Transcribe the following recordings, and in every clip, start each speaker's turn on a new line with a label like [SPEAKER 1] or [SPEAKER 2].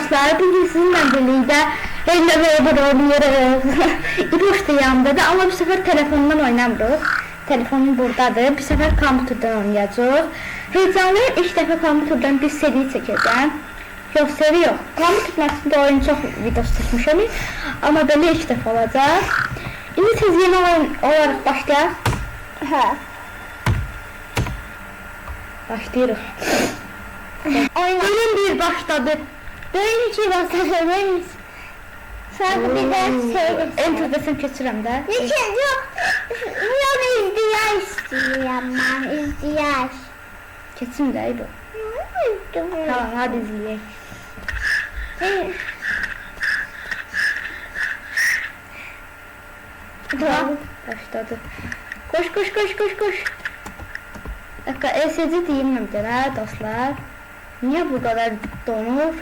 [SPEAKER 1] dostlar, bugün sizinle birlikte Hello Neighbor oynuyoruz. İboş da yanımdadır ama bu sefer telefondan oynamıyoruz. Telefonum buradadır. Bu sefer kompüterden oynayacağız. Heyecanlıyım, ilk defa kompüterden bir seri çekeceğim. Yok, seri yok. Kompüterden aslında oyun çok videosu çekmişim ama böyle ilk defa olacak. Şimdi siz yeni oyun olarak başlayalım. Başlıyoruz. Oyun bir başladı. Böyle iki başladı. Sen bir de en tuzlasını keçirəm də.
[SPEAKER 2] Yok. Yok izdiyaş istiyorum ben. İzdiyaş.
[SPEAKER 1] Keçim də İbo. Tamam, hadi izleyək. Tamam, başladı. Koş koş koş koş koş. Dakika, ESC deyim də dostlar. Niye bu kadar donur?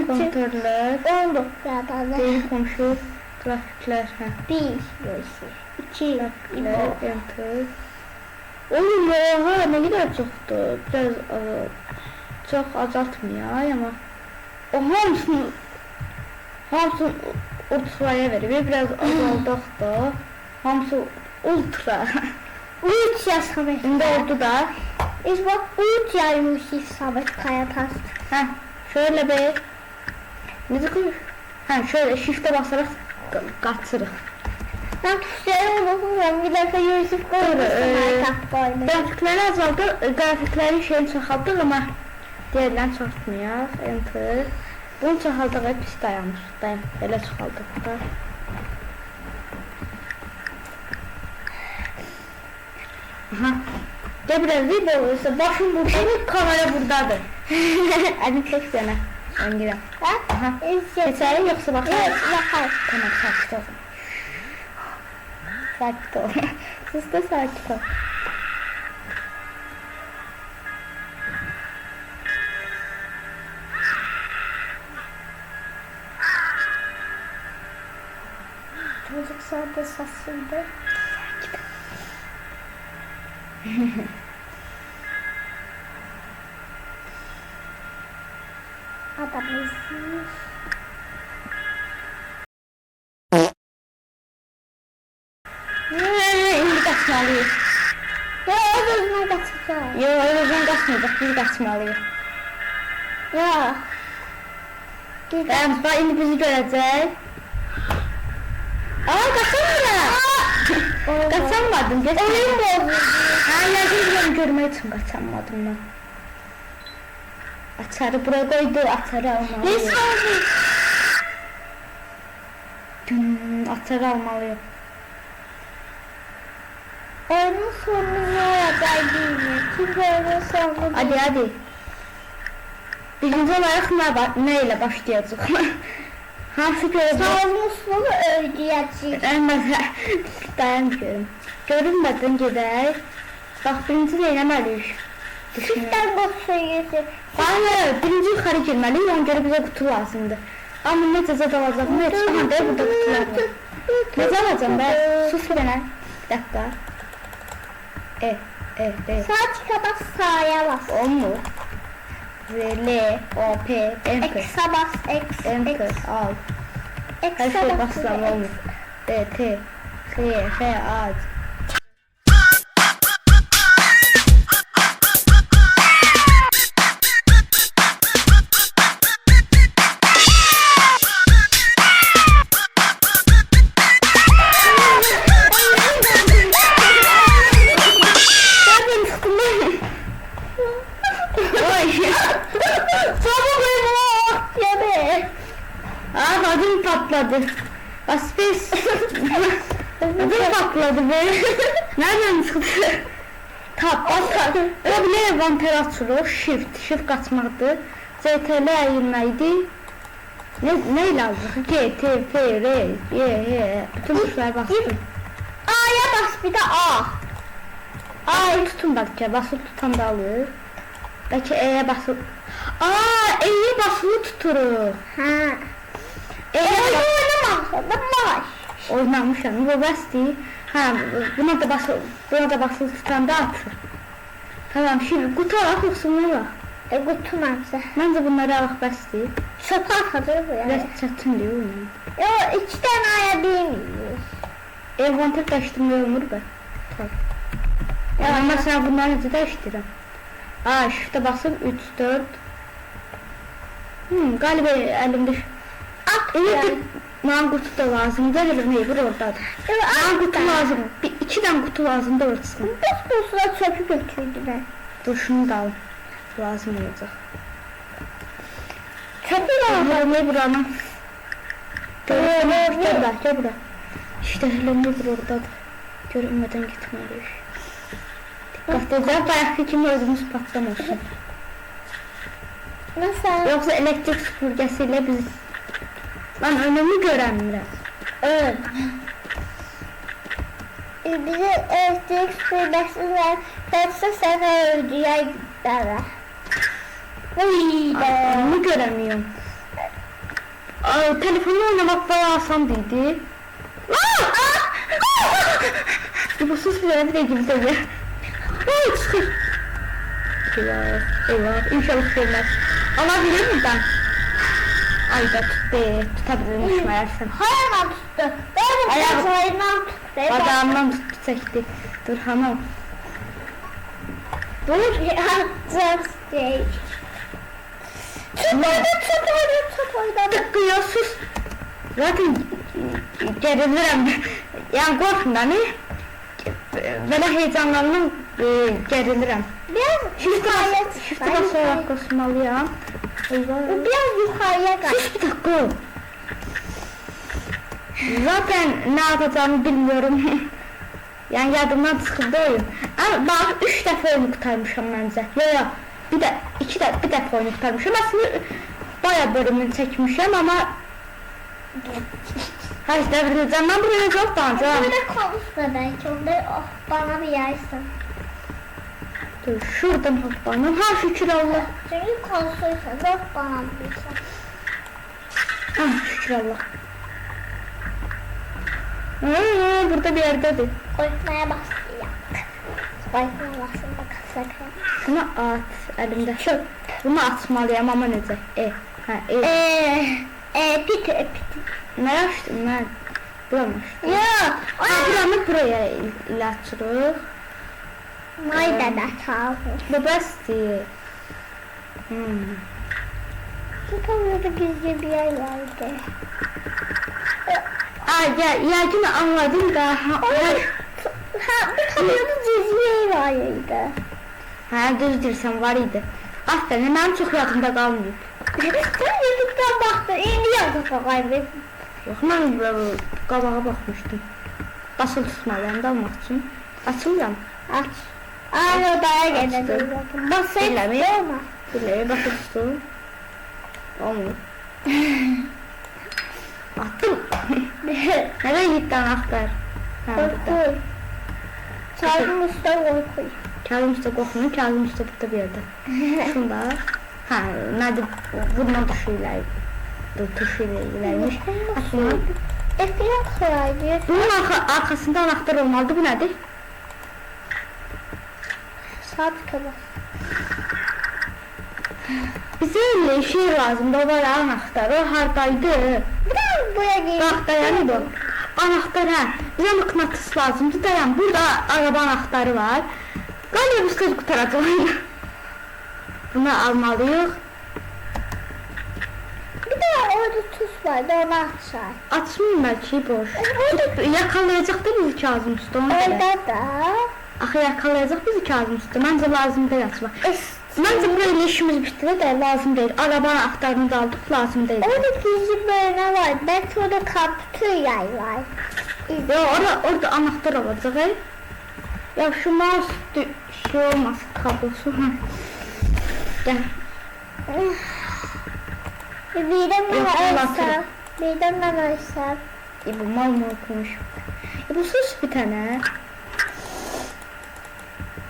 [SPEAKER 1] Kontroller.
[SPEAKER 2] Oldu zaten.
[SPEAKER 1] Değil komşu. Grafikler.
[SPEAKER 2] Bir. İki.
[SPEAKER 1] Grafikler. Enter. Oğlum oha, ne kadar çoktu. Biraz çok azaltmıyor ama o hamısını ultraya veriyor. Biraz azaldık da. Hamısı ultra.
[SPEAKER 2] 3 yaş Samet.
[SPEAKER 1] Şimdi oldu da.
[SPEAKER 2] İşte bak 3 yaşmış Samet Kayatas.
[SPEAKER 1] Heh, şöyle bir müzik koy. Şöyle shift'e basarak kaçırıq.
[SPEAKER 2] Ben tuşları unutmuyorum. Bir defa Yusuf koymuştum.
[SPEAKER 1] Grafikleri azaldı, grafiklerin şeyini çoxaltdıq ama diğerlerini çoxaltmıyor. Enter. Bunu çoxaldığı pis dayanır. Belə çoxaldıq da. Aha. Gel biraz değil de olursa başım burada, kamera buradadır. Hadi çek sana. Ben girəm. Aha. Geçelim yoksa bakalım.
[SPEAKER 2] Evet, bakalım.
[SPEAKER 1] Tamam, sakit ol. Sakit ol. Sus da sakit ol.
[SPEAKER 2] Çocuk sadece sassıydı. Adam izliyor.
[SPEAKER 1] İndi kaçmalıyız.
[SPEAKER 2] Ya özüne kaçacağım.
[SPEAKER 1] Yo, özden kaçmayacaq, biz kaçmalıyız.
[SPEAKER 2] Ya.
[SPEAKER 1] Bak, indi bizi görəcək. Aa, kaçamıram. Kaçamadım, geçtim.
[SPEAKER 2] Oyun bozuldu.
[SPEAKER 1] Yazın görmək üçün kaçamadım ben. Açarı buraya koydu, açarı almalıyım.
[SPEAKER 2] Ne sandın?
[SPEAKER 1] Açarı almalıyım.
[SPEAKER 2] Oyunun sonu ne olacak değil mi? Çünkü oyunun sonu
[SPEAKER 1] Hadi hadi. Birinci olarak ne ile başlayacağız? Hansı gördüm?
[SPEAKER 2] Sağımın sonu öldüreceğiz.
[SPEAKER 1] Dayanmıyorum. Görünmeden gider. Bak, birinci ne eləməliyik?
[SPEAKER 2] Sizden bakıyorsun.
[SPEAKER 1] Hayır, birinci yukarı girməliyik, ona göre bize kutu lazımdır. Ama ne ceza alacaq mı? Heç burada kutular var. Necə alacağım ben? Sus bir dənə. Bir dakika.
[SPEAKER 2] Sağ çıka bas, sağa bas.
[SPEAKER 1] Olmur. L, O, P, Enter.
[SPEAKER 2] X'a bas, X,
[SPEAKER 1] Enter, al. Her
[SPEAKER 2] X'a
[SPEAKER 1] şey
[SPEAKER 2] bas.
[SPEAKER 1] basılan olmur. D, T, F, A. Adım patladı. Bas pes. Adım patladı be. Nereden çıktı? Tap bas tap. O bile vantilatörü shift kaçmaktı. CTRL eğilmeydi. Ne lazım? G, T, F, R, Y, bütün tuşlara bastım.
[SPEAKER 2] A'ya bas, bir de A.
[SPEAKER 1] A'yı tutun belki, basılı tutan da alır. Belki E'ye basılı. E'ye basılı tuturuz.
[SPEAKER 2] Ha.
[SPEAKER 1] Oynamışam, bu bəsdir. Buna da basılı tutan da atır. Tamam, şimdi kutu alaq yoxsa buna bax.
[SPEAKER 2] Qutumamsa.
[SPEAKER 1] Məncə bunları alaq bəsdir.
[SPEAKER 2] Çöpe atılır bu ya.
[SPEAKER 1] Biraz çətin deyil oyun.
[SPEAKER 2] Yo 2 tane aya bilmiyoruz.
[SPEAKER 1] Envanter daşıtmaya olmur be. Ya ben mesela bunları necə dəyişdirirəm? Aa, shift'e basıp 3, 4. Galiba elimde evet, bana kutu da lazım. Gel ne bir oradadır. Bana kutu lazım. Bir iki tane kutu lazım da ortasına.
[SPEAKER 2] Bu sıra çöpü götürdüler.
[SPEAKER 1] Dur şunu da al. Lazım olacak.
[SPEAKER 2] Çöpü lazım.
[SPEAKER 1] Ne buranın? Gel bura. İşte nedir oradadır. Görünmeden gitmeliyiz. Dikkat edeceğim. Bayaklı kimi özümüz patlamasın.
[SPEAKER 2] Nasıl?
[SPEAKER 1] Yoksa elektrik süpürgesiyle biz... Lan önümü göremiyorum.
[SPEAKER 2] Evet. Bizi elektrik süpürgesiyle kaçta sefer ödüye giderler.
[SPEAKER 1] Önümü göremiyorum. Telefonla oynamak daha asan değildi. Bu sus bir yere gibi de ya. Eyvah, inşallah görmez. Alabilir miyim ben? Ay da tutabilirmiş meğersem.
[SPEAKER 2] Hayvan tuttu. Ben ayağından tuttu.
[SPEAKER 1] Adamdan tuttu çekti. Dur hanım.
[SPEAKER 2] Dur yapacağız şey. Çok oynadı.
[SPEAKER 1] Tıkkıyor sus. Zaten gerilirim. Yani korkun da ne? Böyle heyecanlandım, gerilirim.
[SPEAKER 2] Biraz
[SPEAKER 1] Shift'e basarak koşmalıyım.
[SPEAKER 2] Biraz yukarıya kaç.
[SPEAKER 1] Sus bir dakika. Zaten ne yapacağımı bilmiyorum. Yani yadımdan çıkıldı oyun. Ama bak 3 defa oyunu kurtarmışım bence. Ya bir de 2 defa oyunu kurtarmışım. Aslında bayağı bölümünü çekmişim ama hayır devrileceğim. Ben buraya çok dancam.
[SPEAKER 2] Böyle konuşma belki onları bana bir yersin.
[SPEAKER 1] Dur şuradan hoppanım. Ha şükür Allah.
[SPEAKER 2] Çünkü konuşursa çok bana bir yersin.
[SPEAKER 1] Ah şükür Allah. Burada bir yerdedir.
[SPEAKER 2] Koymaya başlayalım. Koymaya başlamak sakın.
[SPEAKER 1] Şunu at elimde. Şu. Bunu atmalıyım ama necə?
[SPEAKER 2] Piti.
[SPEAKER 1] Ne açtım ben? Buranı açtım.
[SPEAKER 2] Yok.
[SPEAKER 1] Buranı buraya ile açırıq.
[SPEAKER 2] Mayda da çaldı.
[SPEAKER 1] Bu bəsdir.
[SPEAKER 2] Bu kamyonda gizli bir yer vardı.
[SPEAKER 1] Ya yine anladım da.
[SPEAKER 2] Bu kamyonda gizli bir yer vardı.
[SPEAKER 1] Ha düz deyirsən var idi. Aferin mənim çox yadımda qalmayıb.
[SPEAKER 2] Sen YouTube'dan baktın. İndi yazıp kaybettin.
[SPEAKER 1] Yox mən qabağa baxmışdım. Basılı tutmalıyam da almaq üçün. Açılmıram.
[SPEAKER 2] Aç. Aynı odaya gelelim. Basayım
[SPEAKER 1] Eləmi?
[SPEAKER 2] olma.
[SPEAKER 1] Biləyə basılı tutun. Olmuyor. Attım. Nereye gitti anahtar? Ha, burada.
[SPEAKER 2] Koy. Çarpım üstüne koy.
[SPEAKER 1] Kağıdım üstə qoxunun, kağıdım üstə burada bir yerdə. Şunda. Ha, nədir? Vurma tuşu ilə ilərmiş. Aslında.
[SPEAKER 2] Ekran kolaydı.
[SPEAKER 1] Bunun arkasında anahtar olmalıdır. Bu nədir?
[SPEAKER 2] Saat kadar.
[SPEAKER 1] Bize öyle şey lazımdı. O var anahtar. O hardaydı.
[SPEAKER 2] Biraz buraya gel.
[SPEAKER 1] Bak dayanı bu. Anahtar ha. Bize mıknatıs lazımdı. Dayan. Burada araba anahtarı var. Galiba biz kız kurtaracağız. Bunu almalıyız.
[SPEAKER 2] Bir de orada tuz vardı onu açar.
[SPEAKER 1] Açmayayım belki boş. Yakalayacak da bizi kağıdın üstü.
[SPEAKER 2] Orada da.
[SPEAKER 1] Axı yakalayacak bizi kağıdın üstü. Məncə lazım deyil açmaq. Məncə buraya işimiz bitdi de lazım deyil. Araba anahtarını da aldık, lazım deyil.
[SPEAKER 2] Orada gizli bölme var. Belki orada kaptır yay var.
[SPEAKER 1] Ya orada anahtar olacak. Ya şu mouse şey olmaz kablosu. Gel.
[SPEAKER 2] Birden ben ölsem.
[SPEAKER 1] Bu mal mı okumuş? Bu sus bir tane.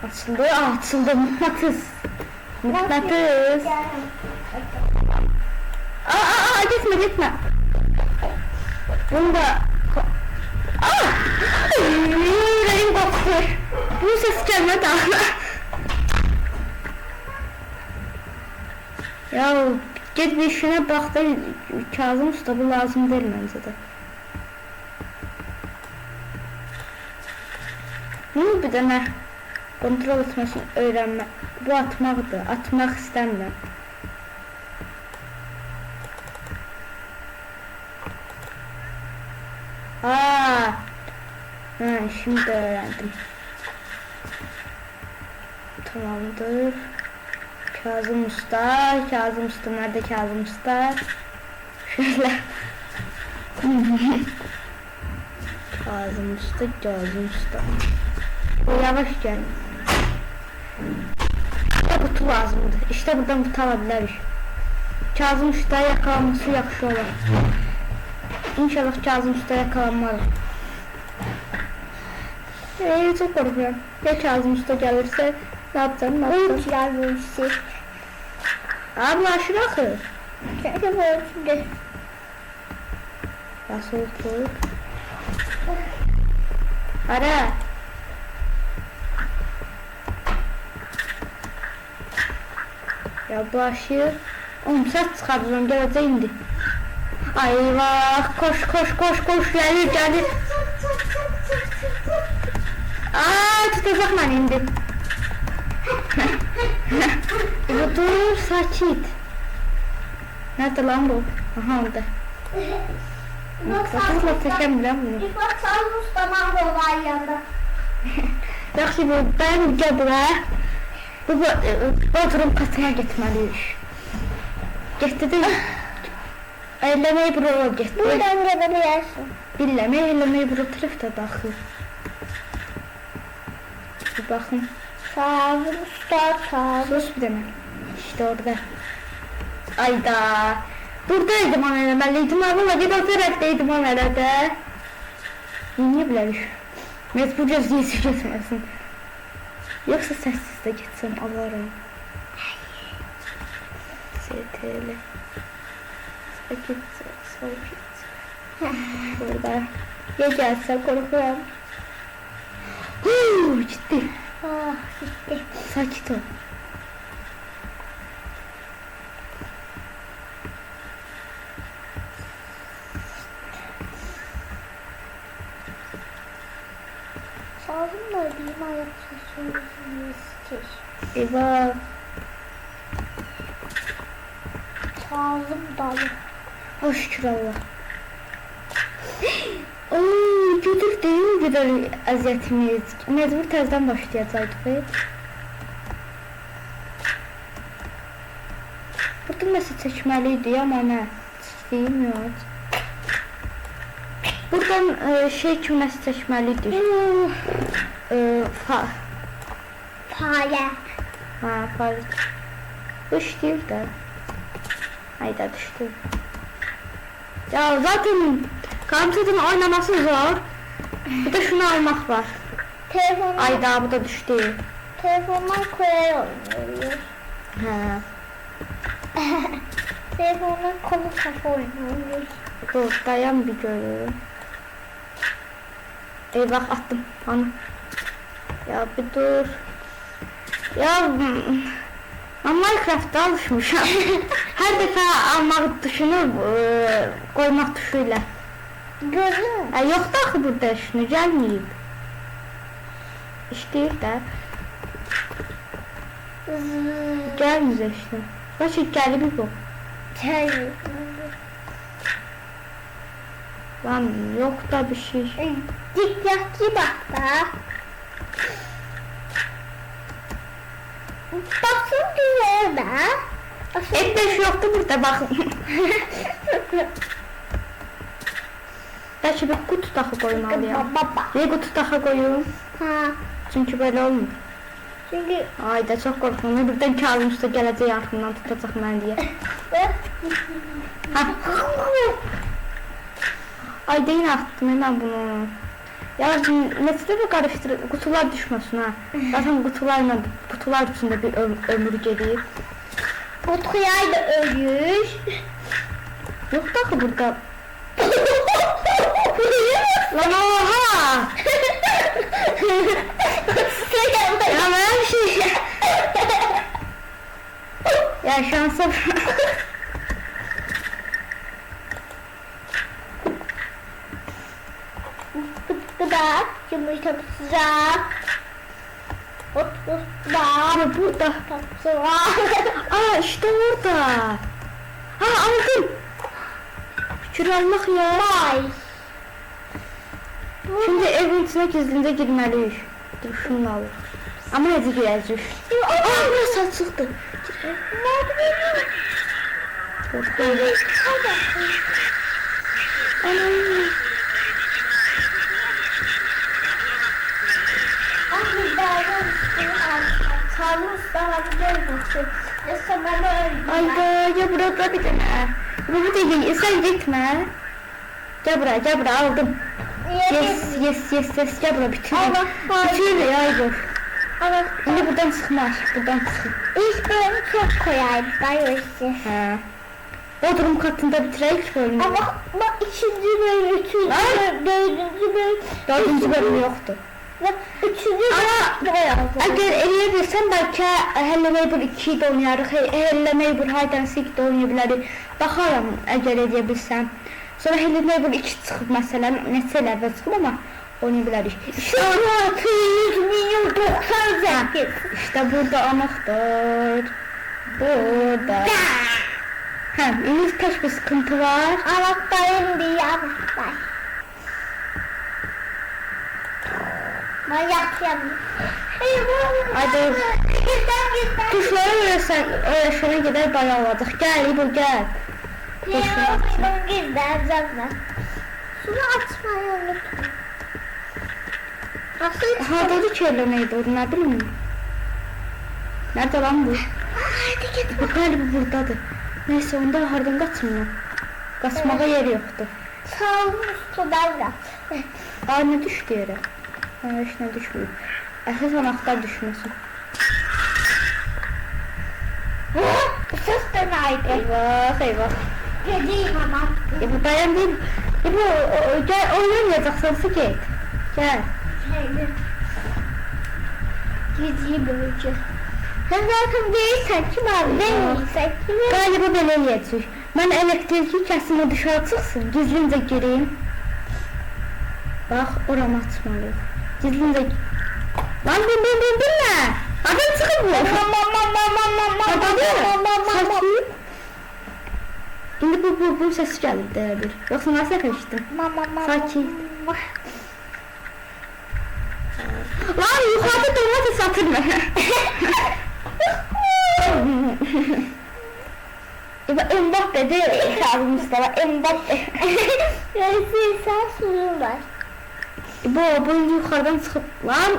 [SPEAKER 1] Açıldı, açıldı mıknatıs. Mıknatıs. Gitme. Bunu da... Yüreğim koptu. Bu ses gelmedi. Ya git bir işine bak da Kazım Usta bu lazım değil bence de. Bunu bir dene kontrol etmesini öğrenme. Bu atmaktı. Atmak istemiyorum. Aa, şimdi öğrendim. Tamamdır. Kazım Usta, Kazım Usta nerede Kazım Usta? Şöyle. Kazım Usta, Kazım Usta. Yavaş gel. İşte kutu lazımdı. İşte buradan kutu alabiliriz. Kazım Usta yakalanması yaxşı olur. İnşallah Kazım Usta yakalanmalı. Çok korkuyorum. Ya Kazım Usta gelirse ne yapacağım? Ne yapacağım?
[SPEAKER 2] Gelmişsin.
[SPEAKER 1] Abi aşırı akı.
[SPEAKER 2] Çünkü böyle
[SPEAKER 1] Nasıl olur? Ara. Ya bu aşı. Oğlum ses çıkartıyorum gelecek indi. Ay vah koş koş koş koş gelir gelir. Aaa tutacak lan indi. Bu dur sakit. Nerede lan bu? Aha orada. Sakızla çekemiyorum bunu.
[SPEAKER 2] Bir bak Kazım Usta mahvoldu var yanında.
[SPEAKER 1] Yaxşı bu ben gəbirə. Bu Bodrum katına getməliyik. Getdi də eləməyi bura getdi.
[SPEAKER 2] Buradan gelebilirsin.
[SPEAKER 1] Eləməyi bura tərəfdə daxil. Bir baxın.
[SPEAKER 2] Kazım Usta, Kazım.
[SPEAKER 1] Sus bir dənə. İşte orada. Ayda. Burada idman eləməliydim ama ged o tərəfdə idman elə də. Niyə bilərik? Mecbur gözləyəcək getməsin. Yoksa sessiz de gitsem alırım. STL. Sakit. Burada. Ya gelse korkuyorum. Ciddi.
[SPEAKER 2] Ah gitti.
[SPEAKER 1] Sakit ol.
[SPEAKER 2] Kazım da bir ayak sesini istiyor.
[SPEAKER 1] Eyvah.
[SPEAKER 2] Kazım dayı.
[SPEAKER 1] Oh şükür Allah. Ooo götür değil mi kadar əziyyətimiz? Mecbur təzdən başlayacaqdı. Burada nəsə çəkməliydi amma nə? Çəkdiyim yox. Buradan şey kimi nəsə çəkməliydi.
[SPEAKER 2] Fare.
[SPEAKER 1] Ha, fare. Bu işləyir də. Hayda düştü. Ya zaten Computer'ın oynaması zor. Bir de şunu almak var.
[SPEAKER 2] Telefondan,
[SPEAKER 1] Ayda bu da düştü.
[SPEAKER 2] telefondan kolay oynuyoruz.
[SPEAKER 1] He.
[SPEAKER 2] Telefondan kolu kafa oynuyoruz.
[SPEAKER 1] Dur dayan bir görüyorum. Eyvah attım onu. Ya bir dur. Ya ben Minecraft'ta alışmışım. Her defa almak tuşunu koymak tuşuyla.
[SPEAKER 2] Gözüm.
[SPEAKER 1] Ya yok da ki burada şunu gelmeyip. İşte de. Gelmiyor işte. Başka geldi bir bu.
[SPEAKER 2] Gel.
[SPEAKER 1] Lan yok da bir şey.
[SPEAKER 2] Dikkatli bak da. Basın düğmeye de.
[SPEAKER 1] F5 yoktu burada bakın. Belki bir kutu takı koymalıyım.
[SPEAKER 2] Baba.
[SPEAKER 1] Bir kutu takı koyuyorum.
[SPEAKER 2] Ha.
[SPEAKER 1] Çünkü böyle olmuyor.
[SPEAKER 2] Çünkü
[SPEAKER 1] Ay da çok korkuyorum. Birden Kazım Usta gelecek arkamdan tutacak ben diye. Ha. Ay değil attım hemen bunu. Ya nesile de karıştır, kutular düşmesin ha. Zaten kutular içinde bir ömür geliyor.
[SPEAKER 2] Utku'ya da ölüyor.
[SPEAKER 1] Yok da ki burada. Lan oha! Ya ben şey... Yaşansın.
[SPEAKER 2] Gıdak, yumurta sıcak. Hop hop
[SPEAKER 1] Abi burada.
[SPEAKER 2] sıcak.
[SPEAKER 1] Aa işte orada. Ha aldım. Şükür almak ya.
[SPEAKER 2] Vay.
[SPEAKER 1] Şimdi evin içine gizlinde girmeliyiz. Dur şunu al. Ama hadi gireceğiz. Aa burası açıktı. Anam. Ayda ya burada bir tane. Bu değil sen gitme. Gel buraya aldım. Yes gel buraya bitir.
[SPEAKER 2] Allah, hayır.
[SPEAKER 1] Bitir ya Aygır.
[SPEAKER 2] Ama
[SPEAKER 1] Şimdi buradan çıkmaz. Buradan çık.
[SPEAKER 2] ilk bölümü çok kolaydı. Bayılırız.
[SPEAKER 1] He. Bodrum katında bitireyik bölümü.
[SPEAKER 2] Ama bak ikinci bölüm, üçüncü bölüm, dördüncü bölüm.
[SPEAKER 1] Dördüncü bölüm yoktu.
[SPEAKER 2] Ve üçüncü bölüm
[SPEAKER 1] Ama
[SPEAKER 2] yazdım.
[SPEAKER 1] eğer eleyebilirsen belki Hello Neighbor 2'yi de oynayarıq. Hello Neighbor Hide and Seek de oynayabilirik. Baxaram eğer edebilsem. Sonra Hello Neighbor 2 çıxıb məsələn, neçə ləvə çıxıb ama oynayabilirik.
[SPEAKER 2] Sonra 100 milyon 98.
[SPEAKER 1] İşte burada anahtar. Burada. Ha, indi tek bir sıkıntı var.
[SPEAKER 2] Anahtarım değil anahtar. Manyak yanıyor.
[SPEAKER 1] Hadi.
[SPEAKER 2] Gizden.
[SPEAKER 1] Tuşlara öğreşene kadar bayağı olacaq. Gəl, bu gəl.
[SPEAKER 2] Gizden zaten. Şunu açmayı unutma. Nasıl?
[SPEAKER 1] Hardadır ki Hello Neighbor, nə bilim. Nerede lan bu?
[SPEAKER 2] Hadi git.
[SPEAKER 1] Bu galiba buradadır. Neyse onda hardan kaçmıyor. Kaçmağa yer yoktu.
[SPEAKER 2] Sağolun üstünden yap.
[SPEAKER 1] Aa ne düştü yere? Ha hiç ne düşmüyor. Esas anahtar düşmesin.
[SPEAKER 2] Sus denaydı.
[SPEAKER 1] Eyvah.
[SPEAKER 2] Gideyim ama.
[SPEAKER 1] Bu dayan değil. Bu gel oynamayacaksansa git. Gel.
[SPEAKER 2] Gideyim önce. Sen zaten değilsen kim abi? Ben değilsen kim?
[SPEAKER 1] Galiba böyle yiyecek. Ben elektriki kesime dışarı çıksın. Gizlince gireyim. Bak oramı açmalıyım. Gizlince... Lan binme. Adam çıkıp mı? Sakin. Şimdi bu ses geldi bir. Yoksa nasıl yakıştın? Sakin. Lan yukarıda domates satırma. Mbappe de Kazım Mustafa. Mbappe.
[SPEAKER 2] Sen suyun var.
[SPEAKER 1] Bu yukarıdan çıkıp lan.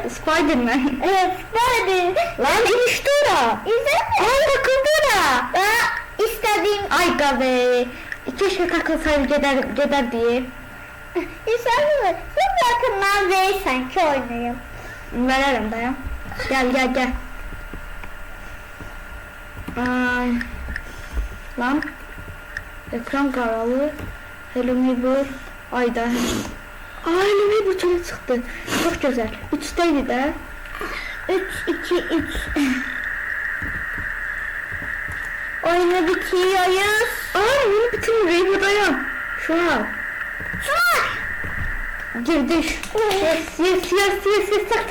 [SPEAKER 1] Spiderman.
[SPEAKER 2] Evet, nerede?
[SPEAKER 1] Lan inişti ora.
[SPEAKER 2] İzleme.
[SPEAKER 1] Ay takıldı ora.
[SPEAKER 2] İstediğim
[SPEAKER 1] Ay gabe. Keşke takılsaydı gider diye.
[SPEAKER 2] İnsanlar sen yakından değilsen ki oynayayım.
[SPEAKER 1] Veririm dayan. Gel. Ay. Lan. Ekran karalı. Hello Neighbor. Ayda. Ay Hello Neighbor çöle çıktı. Çok güzel. 3'teydi de.
[SPEAKER 2] 3-2-3. Oyunu bitiriyoruz.
[SPEAKER 1] Aa bunu bitirmiyor. Dayan. Şu an. Girdik. Yes. Tak.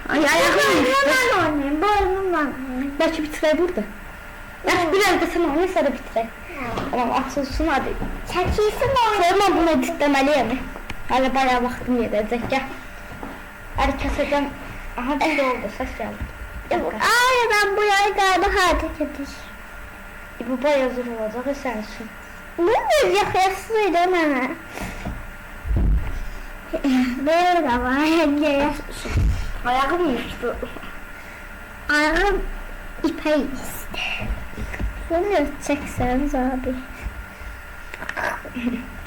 [SPEAKER 1] Ay ayağım
[SPEAKER 2] Ben oynayayım. Boynumla oynayayım.
[SPEAKER 1] belki bitirer burada. Biraz da sen oynay sonra bitirer. Tamam açılsın hadi.
[SPEAKER 2] Çekilsin
[SPEAKER 1] Sonra bunu editlemeliyim. Hala bayağı vaktim yetecek gel. Hadi keseceğim. Aha bir şey oldu ses geldi.
[SPEAKER 2] Ay ben bu yay galiba hareket edir.
[SPEAKER 1] Bu bayağı zor olacak sensin.
[SPEAKER 2] Bu bir yakasıydı bana. Böyle var hediye.
[SPEAKER 1] Ayağım uyuştu.
[SPEAKER 2] Ayağım ipe iste. Bunu çekseniz abi.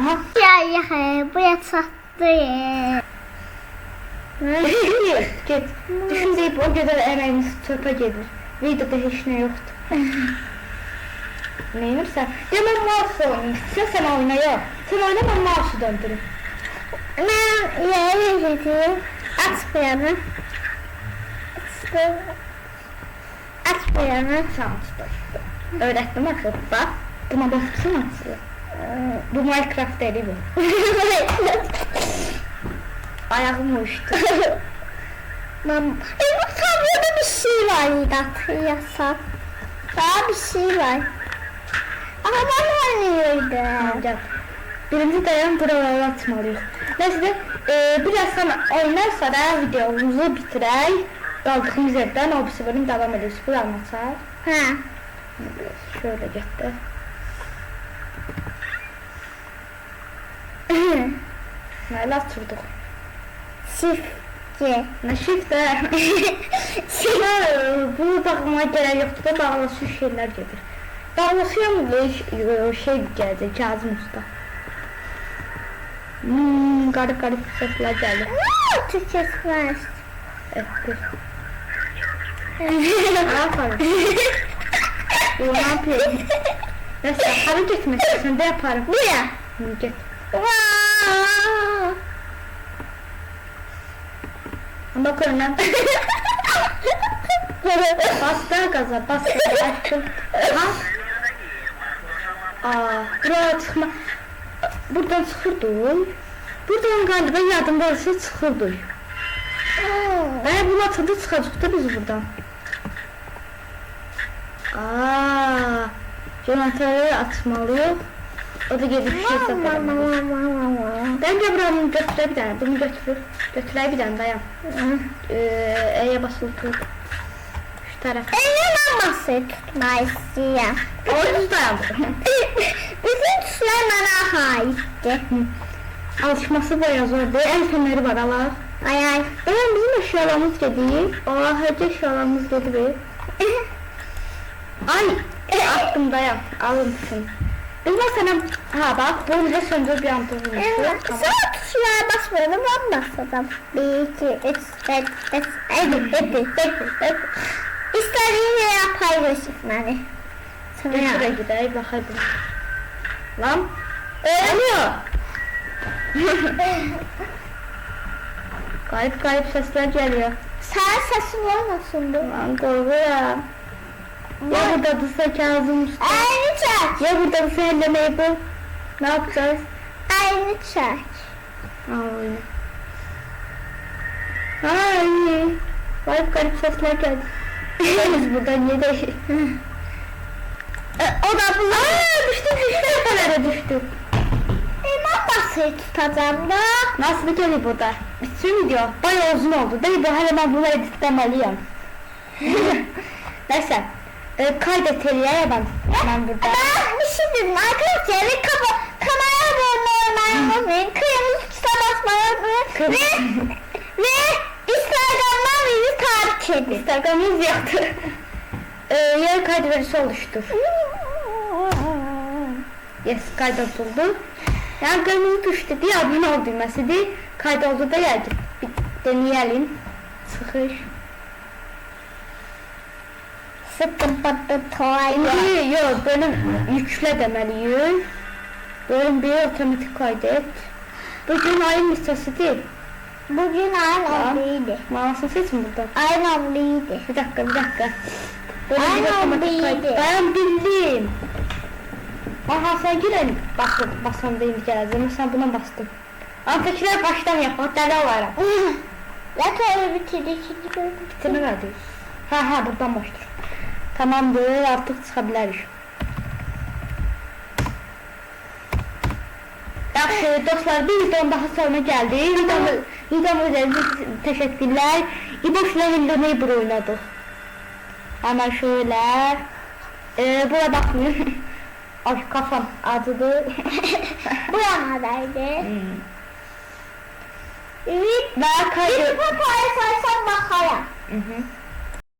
[SPEAKER 1] Aha.
[SPEAKER 2] Ya bu yasaktı.
[SPEAKER 1] Git. Düşün deyip o kadar emeğimiz çöpe gelir. Videoda hiç ne yoktu. Neymişsen? Demem mouse oynayayım. Sen oyna ya. Sen oyna ben mouse'u döndürüm.
[SPEAKER 2] Ben yere gideyim. Açmayalım. Açmayalım.
[SPEAKER 1] Şanslı. Öğrettim akılda. Buna baksana nasıl. Bu Minecraft deli bu. Ayağım uçtu.
[SPEAKER 2] Bu tabloda bir şey var hatırlıyorsan. Daha bir şey var. Ama ben oynuyordum.
[SPEAKER 1] Gel. Birinci dayan buraları atmalıyız. Neyse de birazdan oynar sonra videomuzu bitirək. Qaldığımız yerdən o birisi bölüm devam ederiz. Bu anlatsaq.
[SPEAKER 2] Ha.
[SPEAKER 1] Şöyle getdi. Nələ atırdıq?
[SPEAKER 2] Çiftçi.
[SPEAKER 1] Nə shiftə? Bunu bağlama gerək yoxdur da bağlasın şeylər gedir. Bağlasıyam şey gəldi, Kazım Usta. Qarı-qarı səslər gəldi.
[SPEAKER 2] Türkçesi var.
[SPEAKER 1] Etdir. Aferin. Bu ne yapıyor? Neyse, hadi gitmek istiyorsan da yaparım.
[SPEAKER 2] Buraya.
[SPEAKER 1] Git. Bak önüne. Bas da gaza, bas gaza. Açtım. Buraya çıkma. Buradan çıkırdım. Buradan galiba yadımda olsa çıkırdım. Bunu atıldı çıkacak da biz buradan. Jonathan'ı atmalıyıq. O da gedib şey satır. Bence buranı götürə bir dənə. Bunu götürür. Götürək bir dənə dayan. E'ye basılı tut. Şu tarafa.
[SPEAKER 2] Elimden basıp tutmayı istiyorum.
[SPEAKER 1] O düz dayan.
[SPEAKER 2] Bütün tuşlar bana aitti.
[SPEAKER 1] Alışması bayağı zor değil. El feneri var Allah.
[SPEAKER 2] Ay.
[SPEAKER 1] Bizim eşyalarımız gedir. Hadi eşyalarımız gedir. Ay. Attım dayan. Alınsın. Biz mesela bak bunu da söndür bir anda vurmuşuz.
[SPEAKER 2] Tamam. Sonra tuşlara basmadım ben basadım. 1, 2, 3, 4, 5, İstediğim yere paylaşıp beni.
[SPEAKER 1] Şuraya gidelim bakalım. Lan. Ölüyor. Garip sesler geliyor.
[SPEAKER 2] Sen sesin olmasın bu.
[SPEAKER 1] Lan korkuyorum. Ya burada dursa Kazım Usta.
[SPEAKER 2] Aynı çek.
[SPEAKER 1] Ya burada dursa ellemeyi bul. Ne yapacağız?
[SPEAKER 2] Aynı çek.
[SPEAKER 1] Ay. Garip sesler geldi. Biz burada niye de...
[SPEAKER 2] O da bu.
[SPEAKER 1] Düştü. Nereye düştü?
[SPEAKER 2] Ben basıyı tutacağım da.
[SPEAKER 1] Nasıl geliyor burada? Bütün video bayağı uzun oldu değil mi? Hemen bunu editlemeliyim. Neyse. Kaydetelim ya ben burada.
[SPEAKER 2] Ben bir şey dedim arkadaşlar. Kameraya dönmeyi unutmayın. Kırmızı tuşa basmayı unutmayın. Ve Instagram'dan bizi takip edin.
[SPEAKER 1] Instagram'ımız yoktu. Yer kaydedicisi oluştur. Yes, kaydoldu. Yani kırmızı tuş dedi, abone ol düğməsidir. Kaydoldu da geldi. Bir deneyelim. Sıkış.
[SPEAKER 2] Sıkın patı toy.
[SPEAKER 1] İndi yok, bölüm yükle demeliyim. Bölüm 1 otomatik kaydet. Bugün ayın listesidir.
[SPEAKER 2] Bugün ayın 11'ydi.
[SPEAKER 1] Manasını seçin burada.
[SPEAKER 2] Ayın 11'ydi.
[SPEAKER 1] Bir dakika. Bölüm
[SPEAKER 2] Ayın
[SPEAKER 1] 1 otomatik
[SPEAKER 2] 11'ydi.
[SPEAKER 1] kaydet. Ben bildim. Aha sen girelim. Basan değil geleceğim. Sen buna bastın. Antakiler baştan yapmak deli olarak.
[SPEAKER 2] Ya sonra bitirdi ikinci bölüm.
[SPEAKER 1] Bitirme verdi. Ha buradan başlar. Tamamdır, artık çıkabiliriz. Yaxşı dostlar, bir videonun daha sonuna geldi. Videomuz için teşekkürler. İboş'la Hello'yu bir oynadık. Hemen şöyle. Buraya bakmayın. Ay kafam acıdı.
[SPEAKER 2] Bu yanadaydı.
[SPEAKER 1] Evet, daha kaydı.
[SPEAKER 2] Bir papaya saysan bakalım.
[SPEAKER 1] Hı.